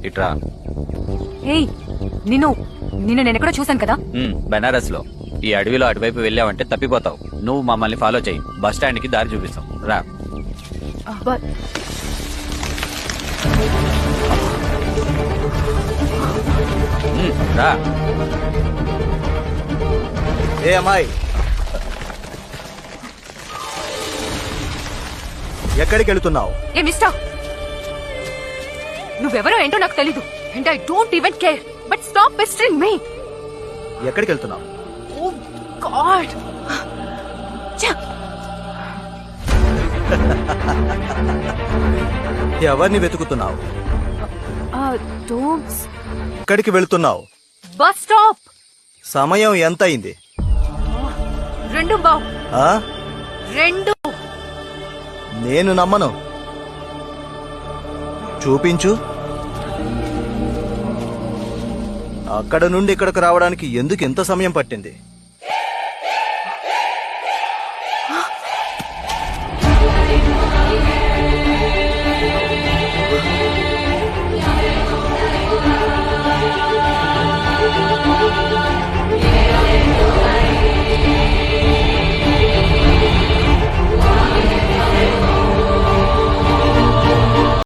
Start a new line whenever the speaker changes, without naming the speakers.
ఇట్రా.
ఏయ్ నిన్ను నేను ఎక్కడో చూసాను కదా.
బెనారస్ లో ఈ అడవిలో అటువైపు వెళ్ళావంటే తప్పిపోతావు. నువ్వు మమ్మల్ని ఫాలో చేయి, బస్ స్టాండ్ కి దారి చూపిస్తాం. రా. రా.
ఏ అమ్మాయి, ఎక్కడికి వెళుతున్నావు?
ఏ మిస్టర్, నువ్వెవరో ఏంటో నాకు తెలీదు and I don't even care, but stop pestering me.
ఎక్కడికి వెళ్తున్నావు?
Oh God.
ఎవరిని వెతుకుతున్నావు?
డోంట్స్.
ఎక్కడికి వెళుతున్నావు?
Bus stop.
సమయం ఎంత అయింది?
2 బావ్.
ఆ?
2.
నేను నమ్మను. చూపించు. అక్కడ నుండి ఇక్కడికి రావడానికి ఎందుకు ఇంత సమయం పట్టింది?